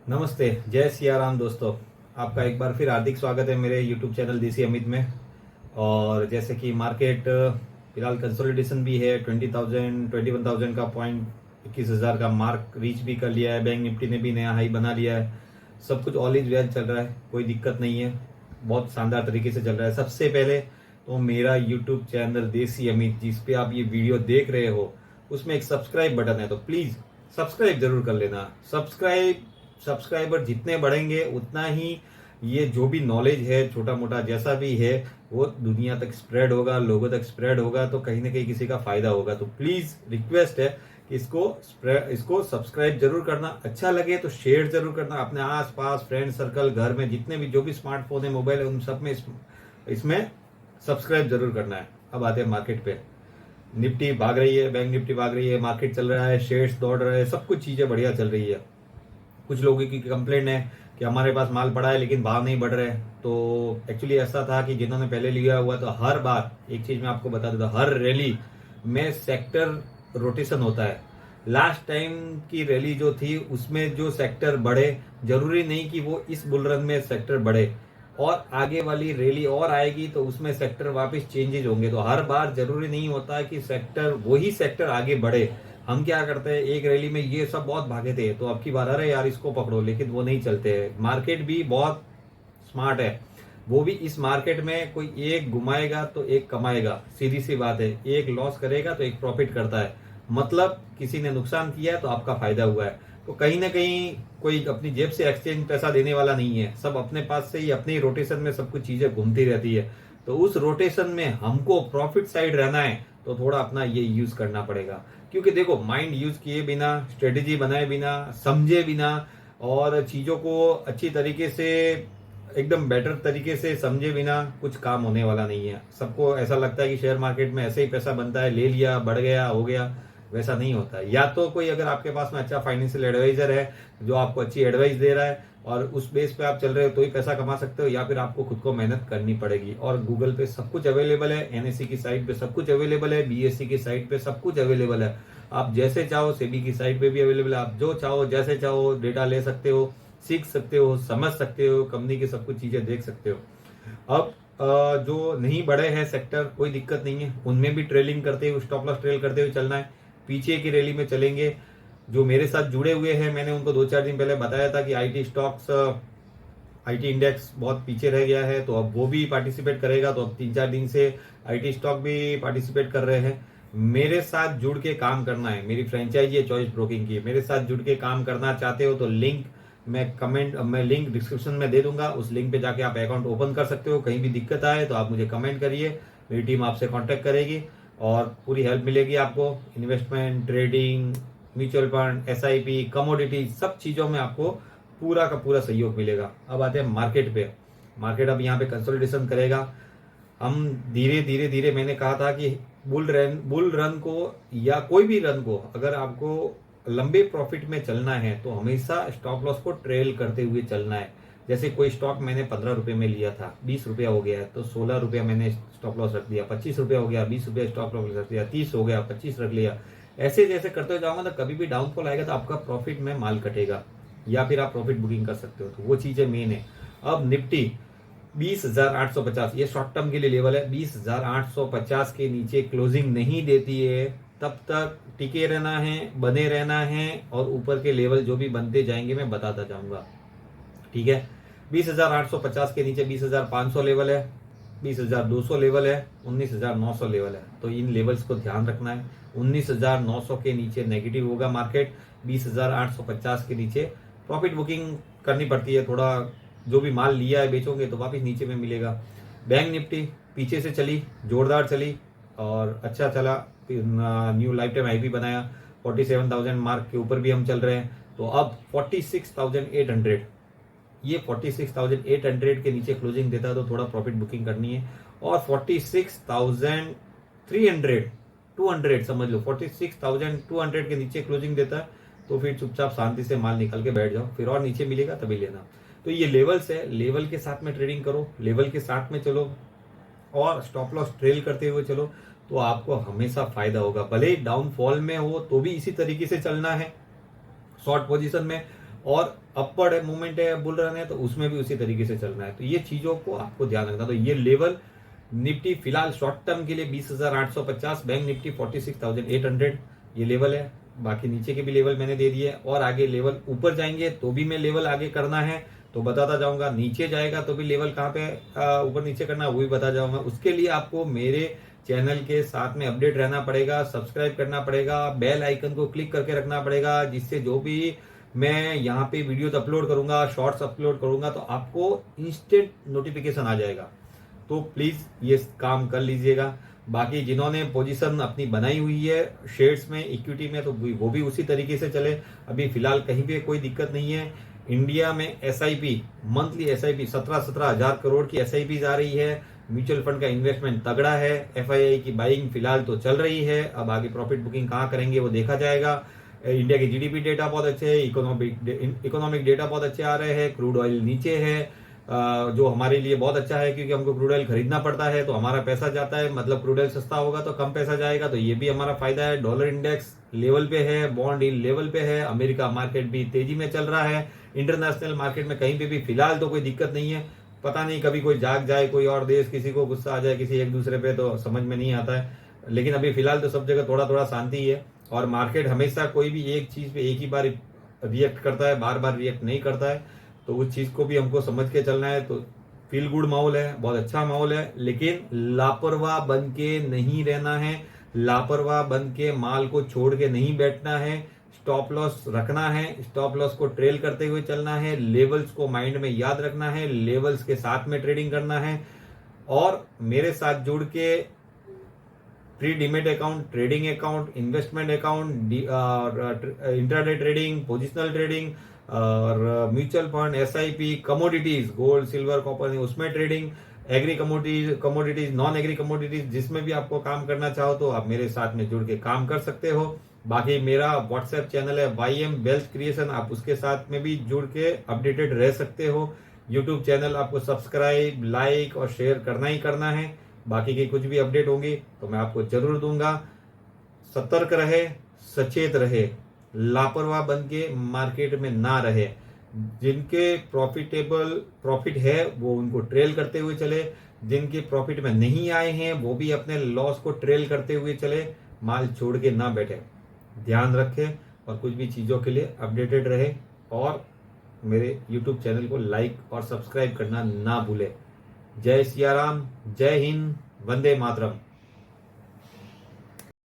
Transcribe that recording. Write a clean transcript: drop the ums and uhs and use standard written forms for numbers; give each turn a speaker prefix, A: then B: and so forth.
A: नमस्ते, जय सिया राम दोस्तों। आपका एक बार फिर हार्दिक स्वागत है मेरे YouTube चैनल देसी अमित में। और जैसे कि मार्केट फिलहाल कंसोलिडेशन भी है, 21,000 का पॉइंट, 21,000 का मार्क रीच भी कर लिया है। बैंक निफ्टी ने भी नया हाई बना लिया है। सब कुछ ऑल इज वेल चल रहा है, कोई दिक्कत नहीं है, बहुत शानदार तरीके से चल रहा है। सबसे पहले तो मेरा YouTube चैनल देसी अमित जिस पे आप ये वीडियो देख रहे हो, उसमें एक सब्सक्राइब बटन है, तो प्लीज़ सब्सक्राइब जरूर कर लेना। सब्सक्राइबर जितने बढ़ेंगे उतना ही ये जो भी नॉलेज है छोटा मोटा जैसा भी है वो दुनिया तक स्प्रेड होगा, लोगों तक स्प्रेड होगा, तो कहीं ना कहीं किसी का फायदा होगा। तो प्लीज रिक्वेस्ट है कि इसको सब्सक्राइब जरूर करना। अच्छा लगे तो शेयर जरूर करना अपने आस पास, फ्रेंड सर्कल, घर में जितने भी जो भी स्मार्टफोन है, मोबाइल है, उन सब में इसमें सब्सक्राइब जरूर करना है। अब आते हैं मार्केट पे। निफ्टी भाग रही है, बैंक निफ्टी भाग रही है, मार्केट चल रहा है, शेयर्स दौड़ रहे हैं, सब कुछ चीजें बढ़िया चल रही है। कुछ लोगों की कंप्लेंट है कि हमारे पास माल पड़ा है लेकिन भाव नहीं बढ़ रहे। तो एक्चुअली ऐसा था कि जिन्होंने पहले लिया हुआ, तो हर बार एक चीज मैं आपको बता देता हूँ, हर रैली में सेक्टर रोटेशन होता है। लास्ट टाइम की रैली जो थी उसमें जो सेक्टर बढ़े, जरूरी नहीं कि वो इस बुल रन में सेक्टर बढ़े, और आगे वाली रैली और आएगी तो उसमें सेक्टर वापस चेंजेज होंगे। तो हर बार जरूरी नहीं होता है कि सेक्टर वही सेक्टर आगे बढ़े। हम क्या करते हैं, एक रैली में ये सब बहुत भागे थे तो अब की बार अरे यार इसको पकड़ो, लेकिन वो नहीं चलते हैं। मार्केट भी बहुत स्मार्ट है, वो भी इस मार्केट में कोई एक घुमाएगा तो एक कमाएगा, सीधी सी बात है। एक लॉस करेगा तो एक प्रॉफिट करता है, मतलब किसी ने नुकसान किया है तो आपका फायदा हुआ है। तो कहीं ना कहीं कोई अपनी जेब से एक्सचेंज पैसा देने वाला नहीं है, सब अपने पास से ही अपने ही रोटेशन में सब कुछ चीजें घूमती रहती है। तो उस रोटेशन में हमको प्रॉफिट साइड रहना है तो थोड़ा अपना ये यूज करना पड़ेगा। क्योंकि देखो, माइंड यूज किए बिना, स्ट्रेटेजी बनाए बिना, समझे बिना और चीजों को अच्छी तरीके से, एकदम बेटर तरीके से समझे बिना कुछ काम होने वाला नहीं है। सबको ऐसा लगता है कि शेयर मार्केट में ऐसे ही पैसा बनता है, ले लिया बढ़ गया हो गया, वैसा नहीं होता है। या तो कोई अगर आपके पास में अच्छा फाइनेंशियल एडवाइजर है जो आपको अच्छी एडवाइस दे रहा है और उस बेस पे आप चल रहे हो तो ही पैसा कमा सकते हो, या फिर आपको खुद को मेहनत करनी पड़ेगी। और गूगल पे सब कुछ अवेलेबल है, एनएससी की साइट पे सब कुछ अवेलेबल है, बीएससी की साइट पे सब कुछ अवेलेबल है। आप जैसे चाहो, सेबी की साइट पे भी अवेलेबल है, आप जो चाहो जैसे चाहो डेटा ले सकते हो, सीख सकते हो, समझ सकते हो, कंपनी की सब कुछ चीजें देख सकते हो। अब जो नहीं बढ़े हैं सेक्टर, कोई दिक्कत नहीं है, उनमें भी ट्रेलिंग करते हुए, स्टॉप लॉस ट्रेल करते हुए चलना है। पीछे की रैली में चलेंगे। जो मेरे साथ जुड़े हुए हैं, मैंने उनको 2-4 दिन पहले बताया था कि आईटी स्टॉक्स, आईटी इंडेक्स बहुत पीछे रह गया है, तो अब वो भी पार्टिसिपेट करेगा। तो अब 3-4 दिन से आईटी स्टॉक भी पार्टिसिपेट कर रहे हैं। मेरे साथ जुड़ के काम करना है, मेरी फ्रेंचाइजी है चॉइस ब्रोकिंग की, मेरे साथ जुड़ के काम करना चाहते हो तो मैं लिंक डिस्क्रिप्शन में दे दूंगा। उस लिंक पे जाके आप अकाउंट ओपन कर सकते हो। कहीं भी दिक्कत आए तो आप मुझे कमेंट करिए, मेरी टीम आपसे कांटेक्ट करेगी और पूरी हेल्प मिलेगी आपको। Investment, trading, mutual fund, SIP, commodity, सब चीज़ों में आपको पूरा का पूरा सहयोग मिलेगा। अब आते हैं मार्केट पे। मार्केट अब यहाँ पे कंसोलिडेशन करेगा। हम धीरे धीरे धीरे, मैंने कहा था कि बुल रन को या कोई भी रन को अगर आपको लंबे प्रॉफिट में चलना है तो हमेशा स्टॉप लॉस को ट्रेल करते हुए चलना है। जैसे कोई स्टॉक मैंने 15 रुपए में लिया था, 20 रुपया हो गया है तो 16 रुपया मैंने स्टॉप लॉस रख दिया, 25 रुपया हो गया, 20 रुपया स्टॉप लॉस रख दिया, 30 हो गया, 25 रख लिया। ऐसे जैसे करते हुए जाऊंगा तो कभी भी डाउनफॉल आएगा तो आपका प्रॉफिट में माल कटेगा, या फिर आप प्रॉफिट बुकिंग कर सकते हो। तो वो चीजें मेन है। अब निफ्टी 20,850, ये शॉर्ट टर्म के लिए लेवल है। 20,850 के नीचे क्लोजिंग नहीं देती है तब तक टिके रहना है, बने रहना है, और ऊपर के लेवल जो भी बनते जाएंगे मैं बताता जाऊंगा। ठीक है, 20,850 के नीचे 20,500 लेवल है, 20,200 लेवल है, 19,900 लेवल है। तो इन लेवल्स को ध्यान रखना है। 19,900 के नीचे नेगेटिव होगा मार्केट, 20,850 के नीचे प्रॉफिट बुकिंग करनी पड़ती है। थोड़ा जो भी माल लिया है बेचोगे तो वापस नीचे में मिलेगा। बैंक निफ्टी पीछे से चली, जोरदार चली और अच्छा चला, न्यू लाइफ टाइम हाई भी बनाया। 47,000 मार्क के ऊपर भी हम चल रहे हैं। तो अब 46,800, ये 46,800 के नीचे क्लोजिंग देता है तो थोड़ा प्रॉफिट बुकिंग करनी है। और 46,300, 200 समझ लो, 46,200 के नीचे क्लोजिंग देता है तो फिर चुपचाप शांति से माल निकाल के बैठ जाओ, फिर और नीचे मिलेगा तभी लेना। तो ये लेवल्स है, लेवल के साथ में ट्रेडिंग करो, लेवल के साथ में चलो और स्टॉप लॉस ट्रेल करते हुए चलो, तो आपको हमेशा फायदा होगा। भले ही डाउनफॉल में हो तो भी इसी तरीके से चलना है। शॉर्ट पोजीशन में और अपवर्ड मूवमेंट है, बुल रन है, तो उसमें भी उसी तरीके से चलना है। तो ये चीजों को आपको ध्यान रखना। तो ये लेवल निफ्टी फिलहाल शॉर्ट टर्म के लिए 20,850, बैंक निफ्टी 46,800 ये लेवल है। बाकी नीचे के भी लेवल मैंने दे दिए, और आगे लेवल ऊपर जाएंगे तो भी मैं लेवल आगे करना है तो बताता जाऊंगा, नीचे जाएगा तो भी लेवल कहाँ पे ऊपर नीचे करना है वो भी बता जाऊंगा। उसके लिए आपको मेरे चैनल के साथ में अपडेट रहना पड़ेगा, सब्सक्राइब करना पड़ेगा, बेल आइकन को क्लिक करके रखना पड़ेगा, जिससे जो भी मैं यहाँ पे वीडियोस अपलोड करूंगा, शॉर्ट्स अपलोड करूंगा, तो आपको इंस्टेंट नोटिफिकेशन आ जाएगा। तो प्लीज ये काम कर लीजिएगा। बाकी जिन्होंने पोजीशन अपनी बनाई हुई है शेयर्स में, इक्विटी में, तो वो भी उसी तरीके से चले। अभी फिलहाल कहीं पे कोई दिक्कत नहीं है। इंडिया में एसआईपी, मंथली एसआईपी 17,000 करोड़ की एसआईपी आ रही है। म्यूचुअल फंड का इन्वेस्टमेंट तगड़ा है। एफआईआई की बाइंग फिलहाल तो चल रही है, अब आगे प्रॉफिट बुकिंग कहाँ करेंगे वो देखा जाएगा। इंडिया के जीडीपी डेटा बहुत अच्छे है, इकोनॉमिक डेटा बहुत अच्छे आ रहे हैं। क्रूड ऑयल नीचे है, जो हमारे लिए बहुत अच्छा है, क्योंकि हमको क्रूड ऑयल खरीदना पड़ता है तो हमारा पैसा जाता है, मतलब क्रूड ऑयल सस्ता होगा तो कम पैसा जाएगा, तो ये भी हमारा फायदा है। डॉलर इंडेक्स लेवल पे है, बॉन्ड यील्ड लेवल पे है, अमेरिका मार्केट भी तेजी में चल रहा है। इंटरनेशनल मार्केट में कहीं पे भी फिलहाल तो कोई दिक्कत नहीं है। पता नहीं कभी कोई जाग जाए, कोई और देश, किसी को गुस्सा आ जाए किसी एक दूसरे पे, तो समझ में नहीं आता है। लेकिन अभी फिलहाल तो सब जगह थोड़ा थोड़ा शांति है। और मार्केट हमेशा कोई भी एक चीज पे एक ही बार रिएक्ट करता है, बार बार रिएक्ट नहीं करता है, तो उस चीज को भी हमको समझ के चलना है। तो फील गुड माहौल है, बहुत अच्छा माहौल है, लेकिन लापरवाह बन के नहीं रहना है। लापरवाह बन के माल को छोड़ के नहीं बैठना है। स्टॉप लॉस रखना है, स्टॉप लॉस को ट्रेल करते हुए चलना है, लेवल्स को माइंड में याद रखना है, लेवल्स के साथ में ट्रेडिंग करना है। और मेरे साथ जुड़ के pre demat account, trading account, investment account, intraday trading, positional trading, और mutual fund, SIP, commodities, gold silver copper, उसमें trading, agri commodities, non agri commodities, जिसमें भी आपको काम करना चाहो तो आप मेरे साथ में जुड़ के काम कर सकते हो। बाकी मेरा व्हाट्सएप चैनल है YM वेल्थ क्रिएशन, आप उसके साथ में भी जुड़ के अपडेटेड रह सकते हो। यूट्यूब चैनल आपको सब्सक्राइब, लाइक और शेयर करना ही करना है। बाकी की कुछ भी अपडेट होंगी तो मैं आपको जरूर दूंगा। सतर्क रहे, सचेत रहे, लापरवाह बन के मार्केट में ना रहे। जिनके प्रॉफिट है वो उनको ट्रेल करते हुए चले, जिनके प्रॉफिट में नहीं आए हैं वो भी अपने लॉस को ट्रेल करते हुए चले, माल छोड़ के ना बैठे। ध्यान रखें और कुछ भी चीज़ों के लिए अपडेटेड रहे, और मेरे YouTube चैनल को लाइक और सब्सक्राइब करना ना भूले। जय सिया राम, जय हिंद, वंदे मातरम।